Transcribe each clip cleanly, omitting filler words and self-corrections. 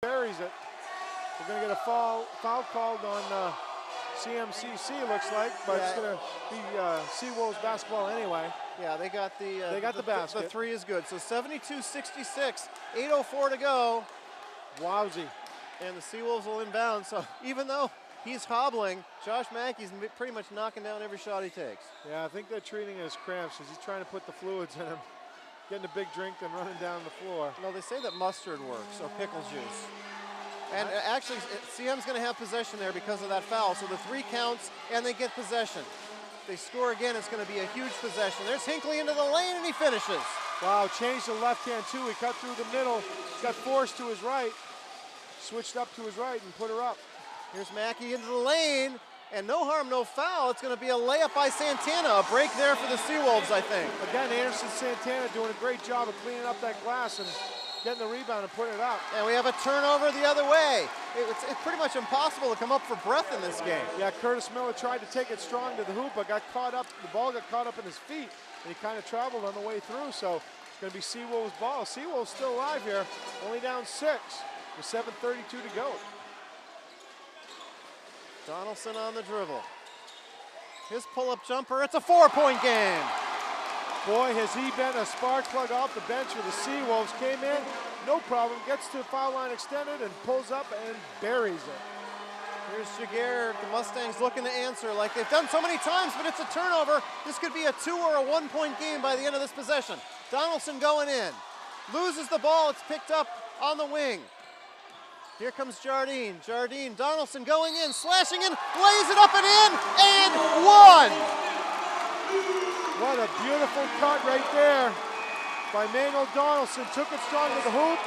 buries it. We're going to get a foul called on CMCC, looks like, but it's going to be Seawolves basketball anyway. Yeah, they got the basket. The three is good. So 72-66, 8:04 to go. Wowsy. And the Seawolves will inbound. So even though he's hobbling, Josh Mackey's pretty much knocking down every shot he takes. Yeah, I think they're treating it as cramps as he's trying to put the fluids in him. Getting a big drink and running down the floor. No, they say that mustard works, or pickle juice. And actually, CM's going to have possession there because of that foul. So the three counts, and they get possession. If they score again, it's going to be a huge possession. There's Hinckley into the lane, and he finishes. Wow, changed the left hand too. He cut through the middle, got forced to his right, switched up to his right and put her up. Here's Mackey into the lane, and no harm, no foul. It's going to be a layup by Santana. A break there for the Seawolves, I think. Again, Anderson Santana doing a great job of cleaning up that glass and getting the rebound and putting it up. And we have a turnover the other way. It's pretty much impossible to come up for breath in this game. Yeah, Curtis Miller tried to take it strong to the hoop, but got caught up. The ball got caught up in his feet, and he kind of traveled on the way through. So it's going to be Seawolves ball. Seawolves still alive here, only down 6 with 7:32 to go. Donaldson on the dribble. His pull-up jumper, it's a 4-point game. Boy, has he been a spark plug off the bench for the Seawolves. Came in, no problem, gets to the foul line extended and pulls up and buries it. Here's Jaguar, the Mustangs looking to answer like they've done so many times, but it's a turnover. This could be a 2 or a 1-point game by the end of this possession. Donaldson going in, loses the ball, it's picked up on the wing. Here comes Jardine. Jardine, Donaldson going in, slashing in, lays it up and in, and one! What a beautiful cut right there by Manuel Donaldson. Took it strong to the hoop.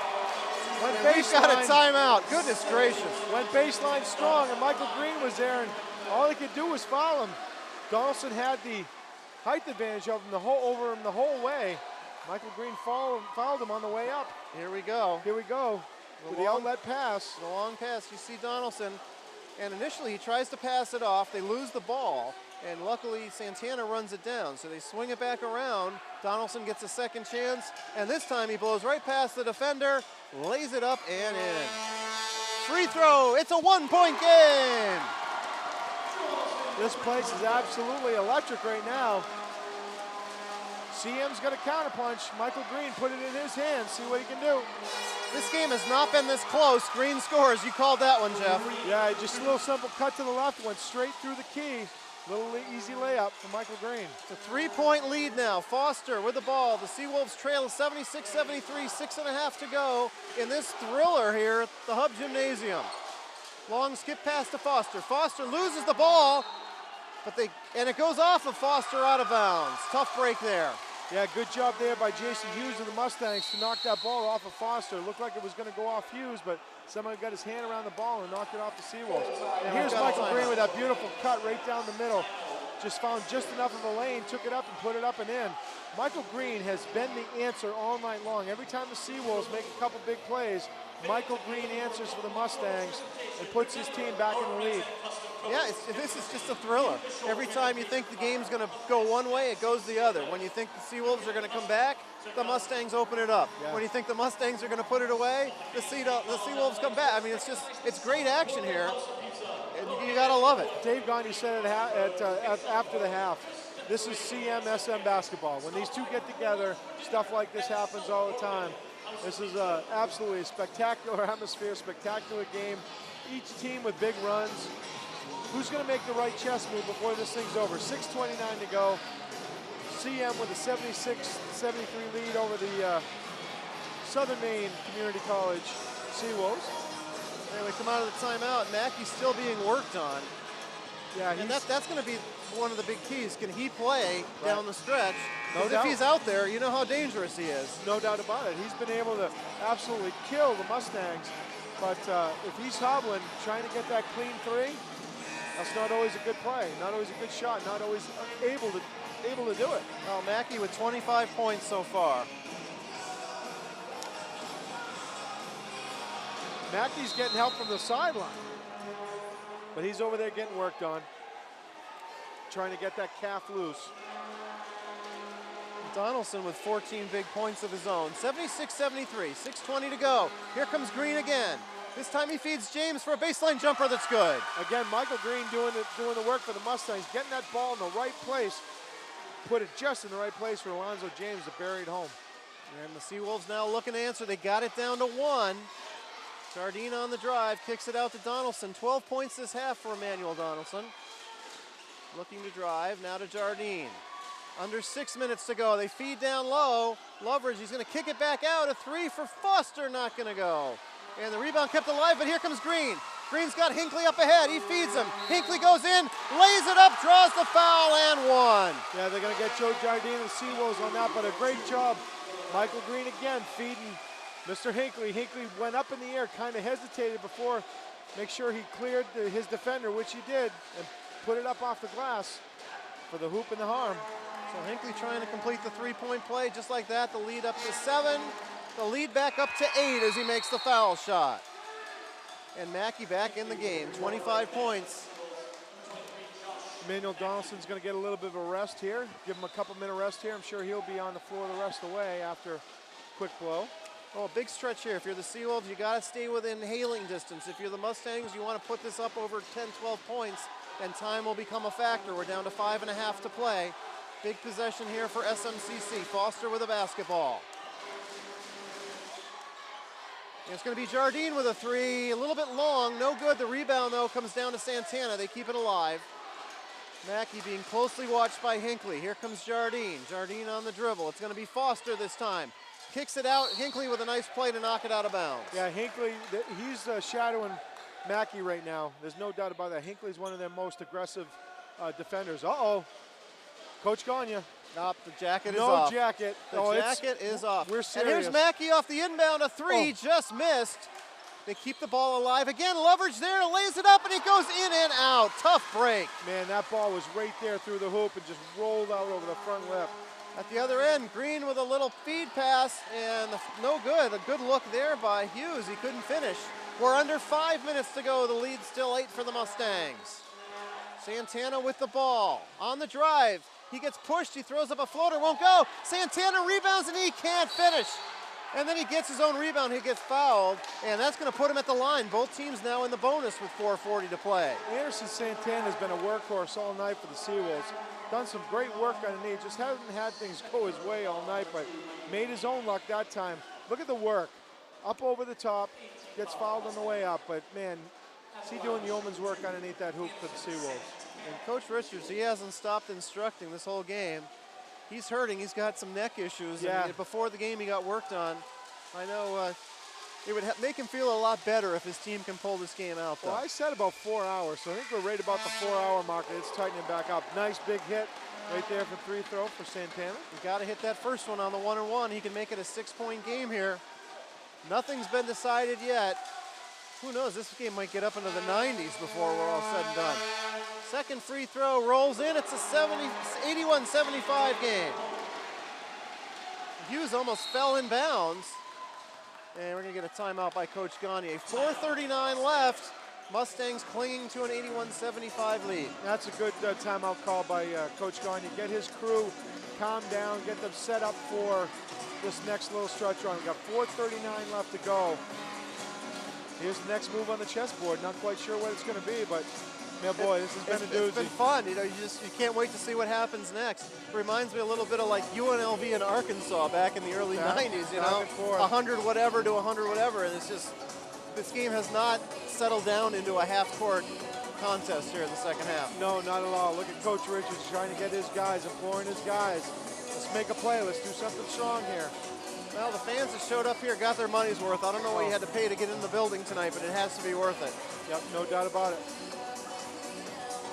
Went baseline. We've got a timeout. Goodness gracious. Went baseline strong, and Michael Green was there, and all he could do was foul him. Donaldson had the height advantage of him over him the whole way. Michael Green fouled him on the way up. Here we go. Here we go. With the outlet pass. The long pass. You see Donaldson, and initially he tries to pass it off. They lose the ball. And luckily, Santana runs it down. So they swing it back around. Donaldson gets a second chance. And this time he blows right past the defender, lays it up and in. Free throw. It's a 1-point game. This place is absolutely electric right now. CM's got a counterpunch. Michael Green put it in his hands. See what he can do. This game has not been this close. Green scores. You called that one, Jeff. Yeah, just a little simple cut to the left. Went straight through the key. Little easy layup for Michael Green. It's a 3-point lead now. Foster with the ball. The Seawolves trail 76-73, 6.5 to go in this thriller here at the Hub Gymnasium. Long skip pass to Foster. Foster loses the ball, and it goes off of Foster out of bounds. Tough break there. Yeah, good job there by Jason Hughes of the Mustangs to knock that ball off of Foster. It looked like it was going to go off Hughes, but someone got his hand around the ball and knocked it off the Seawolves. And here's Michael Green with that beautiful cut right down the middle. Just found just enough of a lane, took it up and put it up and in. Michael Green has been the answer all night long. Every time the Seawolves make a couple big plays, Michael Green answers for the Mustangs and puts his team back in the lead. Yeah, this is just a thriller. Every time you think the game's going to go one way, it goes the other. When you think the Seawolves are going to come back, the Mustangs open it up. Yeah. When you think the Mustangs are going to put it away, the Seawolves come back. I mean, it's great action here, and you got to love it. Dave Gandhi said it after the half. This is CMSM basketball. When these two get together, stuff like this happens all the time. This is absolutely a spectacular atmosphere, spectacular game. Each team with big runs. Who's going to make the right chess move before this thing's over? 6:29 to go. CM with a 76-73 lead over the Southern Maine Community College Seawolves. And we come out of the timeout. Mackey's still being worked on. Yeah, and that's going to be one of the big keys. Can he play down the stretch? No doubt. If he's out there, you know how dangerous he is. No doubt about it. He's been able to absolutely kill the Mustangs. But if he's hobbling, trying to get that clean three, that's not always a good play, not always a good shot, not always able to do it. Well, Mackey with 25 points so far. Mackey's getting help from the sideline, but he's over there getting worked on, trying to get that calf loose. Donaldson with 14 big points of his own. 76-73, 6:20 to go. Here comes Green again. This time he feeds James for a baseline jumper that's good. Again, Michael Green doing the work for the Mustangs, getting that ball in the right place. Put it just in the right place for Alonzo James to bury it home. And the Seawolves now looking to answer. They got it down to 1. Jardine on the drive, kicks it out to Donaldson. 12 points this half for Emmanuel Donaldson. Looking to drive, now to Jardine. Under 6 minutes to go. They feed down low. Loveridge, he's going to kick it back out. A 3 for Foster, not going to go. And the rebound kept alive, but here comes Green. Green's got Hinckley up ahead. He feeds him. Hinckley goes in, lays it up, draws the foul, and 1. Yeah, they're going to get Joe Jardine and the Seawolves on that, but a great job. Michael Green again feeding Mr. Hinckley. Hinckley went up in the air, kind of hesitated before, make sure he cleared his defender, which he did, and put it up off the glass for the hoop and the harm. So Hinckley trying to complete the three-point play, just like that. The lead up to 7. The lead back up to 8 as he makes the foul shot. And Mackey back in the game, 25 points. Emmanuel Donaldson's going to get a little bit of a rest here. Give him a couple-minute rest here. I'm sure he'll be on the floor the rest of the way after a quick blow. Oh, a big stretch here. If you're the Seawolves, you got to stay within hailing distance. If you're the Mustangs, you want to put this up over 10, 12 points, and time will become a factor. We're down to 5.5 to play. Big possession here for SMCC. Foster with a basketball. And it's going to be Jardine with a 3. A little bit long, no good. The rebound, though, comes down to Santana. They keep it alive. Mackey being closely watched by Hinckley. Here comes Jardine. Jardine on the dribble. It's going to be Foster this time. Kicks it out. Hinckley with a nice play to knock it out of bounds. Yeah, Hinckley, he's shadowing Mackey right now. There's no doubt about that. Hinckley's one of their most aggressive defenders. Uh-oh. Coach Gagne. Nope, the jacket is off. No jacket. The jacket is off. We're serious. And here's Mackey off the inbound. A 3, just missed. They keep the ball alive. Again, Loveridge there, lays it up, and it goes in and out. Tough break. Man, that ball was right there through the hoop and just rolled out over the front lip. At the other end, Green with a little feed pass, and no good. A good look there by Hughes. He couldn't finish. We're under 5 minutes to go. The lead's still 8 for the Mustangs. Santana with the ball. On the drive. He gets pushed. He throws up a floater. Won't go. Santana rebounds, and he can't finish. And then he gets his own rebound. He gets fouled, and that's going to put him at the line. Both teams now in the bonus with 4:40 to play. Anderson Santana has been a workhorse all night for the Seawolves. Done some great work underneath. Just hasn't had things go his way all night, but made his own luck that time. Look at the work. Up over the top. Gets fouled on the way up, but man, is he doing yeoman's work underneath that hoop for the Seawolves. And Coach Richards, he hasn't stopped instructing this whole game. He's hurting. He's got some neck issues. Yeah. And before the game, he got worked on. I know it would make him feel a lot better if his team can pull this game out, though. Well, I said about 4 hours, so I think we're right about the 4-hour mark. It's tightening back up. Nice big hit right there for free throw for Santana. You got to hit that first one on the 1-and-1. He can make it a 6-point game here. Nothing's been decided yet. Who knows? This game might get up into the 90s before we're all said and done. Second free throw rolls in. It's a 81-75 game. Hughes almost fell in bounds. And we're going to get a timeout by Coach Gagne. 4:39 left. Mustangs clinging to an 81-75 lead. That's a good timeout call by Coach Gagne. Get his crew calm down, get them set up for this next little stretch run. We've got 4:39 left to go. Here's the next move on the chessboard. Not quite sure what it's going to be, but yeah, boy, this has been a doozy. It's been fun. You know, you can't wait to see what happens next. Reminds me a little bit of like UNLV in Arkansas back in the early 90s. You know, 100 whatever to 100 whatever, and it's just this game has not settled down into a half-court contest here in the second half. No, not at all. Look at Coach Richards trying to get his guys, imploring his guys. Let's make a play. Let's do something strong here. Well, the fans that showed up here got their money's worth. I don't know what you had to pay to get in the building tonight, but it has to be worth it. Yep, no doubt about it.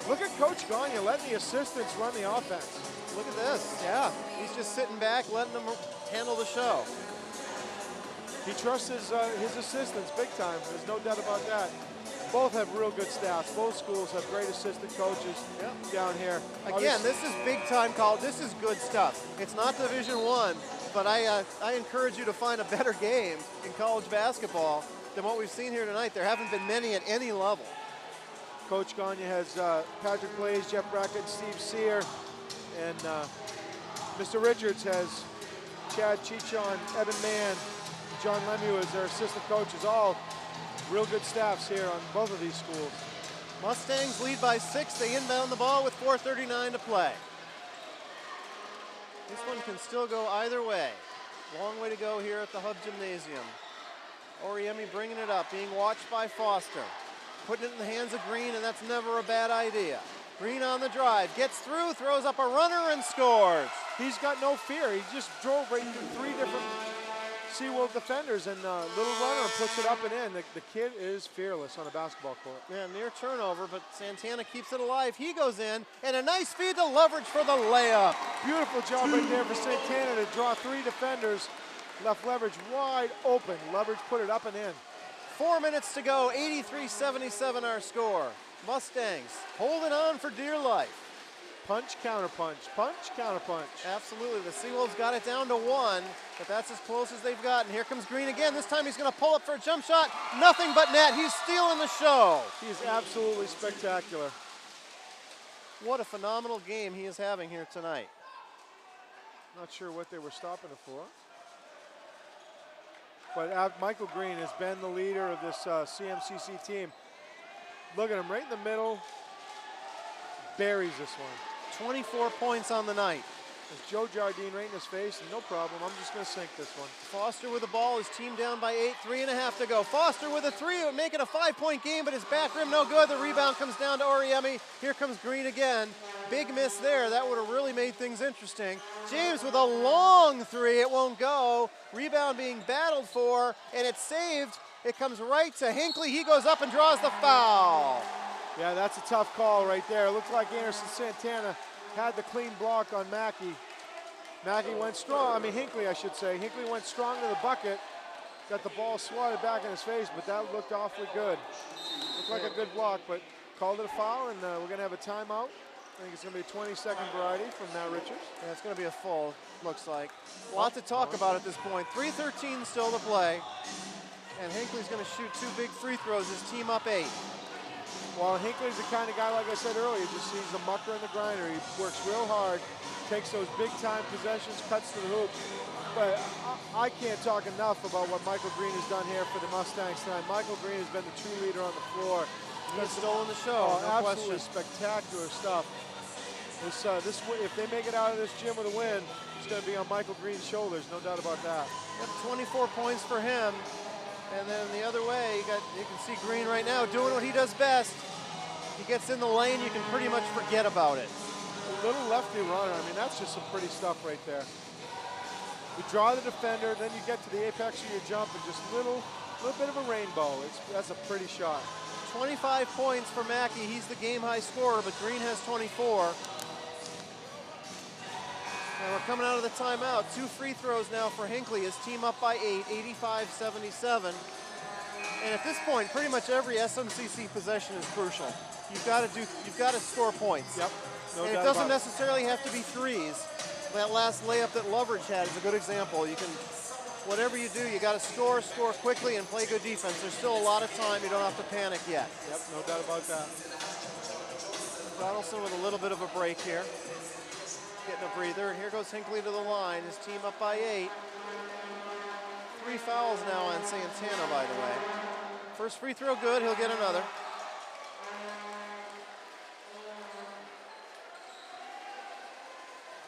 Look at Coach Gagne letting the assistants run the offense. Look at this. Yeah, he's just sitting back, letting them handle the show. He trusts his assistants big time. There's no doubt about that. Both have real good staffs. Both schools have great assistant coaches down here. Again, this is big time college. This is good stuff. It's not Division I, but I encourage you to find a better game in college basketball than what we've seen here tonight. There haven't been many at any level. Coach Gagne has Patrick Blaze, Jeff Brackett, Steve Sear, and Mr. Richards has Chad Chichon, Evan Mann, John Lemieux as their assistant coaches, all Real good staffs here on both of these schools. Mustangs lead by 6. They inbound the ball with 4:39 to play. This one can still go either way. Long way to go here at the Hub Gymnasium. Oriemi bringing it up, being watched by Foster. Putting it in the hands of Green, and that's never a bad idea. Green on the drive, gets through, throws up a runner, and scores. He's got no fear. He just drove right through 3 different Seawolf defenders and little runner and puts it up and in. The kid is fearless on a basketball court. Yeah, near turnover, but Santana keeps it alive. He goes in, and a nice feed to Leverage for the layup. Beautiful job right there for Santana to draw 3 defenders. Left Leverage wide open. Leverage put it up and in. 4 minutes to go, 83-77 our score. Mustangs holding on for dear life. Punch, counter punch, punch, counter punch. Absolutely, the Seawolves got it down to 1, but that's as close as they've gotten. Here comes Green again. This time he's gonna pull up for a jump shot. Nothing but net. He's stealing the show. He is absolutely spectacular. What a phenomenal game he is having here tonight. Not sure what they were stopping it for. But Michael Green has been the leader of this CMCC team. Look at him right in the middle. Buries this one. 24 points on the night. There's Joe Jardine right in his face, and no problem. I'm just going to sink this one. Foster with the ball. His team down by 8, 3.5 to go. Foster with a 3. It would make it a 5-point game, but his back rim no good. The rebound comes down to Oriemi. Here comes Green again. Big miss there. That would have really made things interesting. James with a long 3. It won't go. Rebound being battled for, and it's saved. It comes right to Hinckley. He goes up and draws the foul. Yeah, that's a tough call right there. It looked like Anderson Santana had the clean block on Mackey. Mackey went strong, Hinckley I should say. Hinckley went strong to the bucket. Got the ball swatted back in his face, but that looked awfully good. Looked like a good block, but called it a foul, and we're gonna have a timeout. I think it's gonna be a 20-second variety from Matt Richards. Yeah, it's gonna be a full, looks like. A lot to talk about at this point. 3:13 still to play. And Hinckley's gonna shoot 2 big free throws, his team up 8. Well, Hinckley's the kind of guy, like I said earlier, just sees the mucker and the grinder. He works real hard, takes those big-time possessions, cuts to the hoop. But I can't talk enough about what Michael Green has done here for the Mustangs tonight. Michael Green has been the true leader on the floor. He's stolen the show, no absolutely question. Spectacular stuff. If they make it out of this gym with a win, it's going to be on Michael Green's shoulders, no doubt about that. Yep, 24 points for him. And then the other way, you can see Green right now doing what he does best. He gets in the lane, you can pretty much forget about it. A little lefty runner, that's just some pretty stuff right there. You draw the defender, then you get to the apex of your jump and just little bit of a rainbow. That's a pretty shot. 25 points for Mackey. He's the game high scorer, but Green has 24. And we're coming out of the timeout. 2 free throws now for Hinckley. His team up by 8, 85-77. And at this point, pretty much every SMCC possession is crucial. You've got to score points. Yep. No and it doubt doesn't about necessarily have to be threes. That last layup that Leverage had is a good example. You can, whatever you do, you got to score quickly, and play good defense. There's still a lot of time. You don't have to panic yet. Yep, no doubt about that. Donaldson with a little bit of a break here. Getting a breather, and here goes Hinckley to the line. His team up by 8. 3 fouls now on Santana, by the way. First free throw good, he'll get another.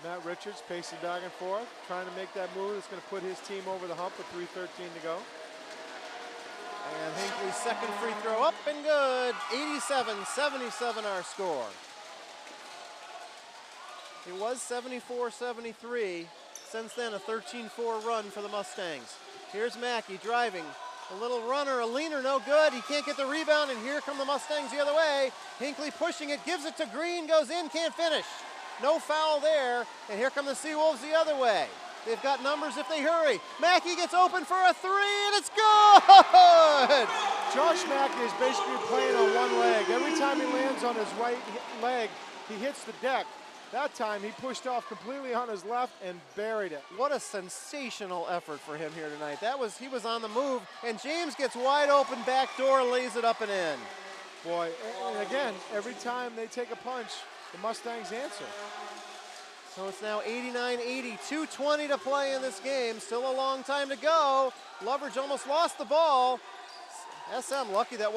Matt Richards pacing back and forth, trying to make that move that's going to put his team over the hump with 3:13 to go. And Hinckley's second free throw up and good. 87-77 our score. It was 74-73. Since then, a 13-4 run for the Mustangs. Here's Mackey driving. A little runner, a leaner, no good. He can't get the rebound, and here come the Mustangs the other way. Hinckley pushing it, gives it to Green, goes in, can't finish. No foul there, and here come the Seawolves the other way. They've got numbers if they hurry. Mackey gets open for a 3, and it's good! Josh Mackey is basically playing on one leg. Every time he lands on his right leg, he hits the deck. That time, he pushed off completely on his left and buried it. What a sensational effort for him here tonight. He was on the move, and James gets wide open back door, lays it up and in. Boy, and again, every time they take a punch, the Mustangs answer. So it's now 89-80, 2:20 to play in this game. Still a long time to go. Leverage almost lost the ball. SM lucky that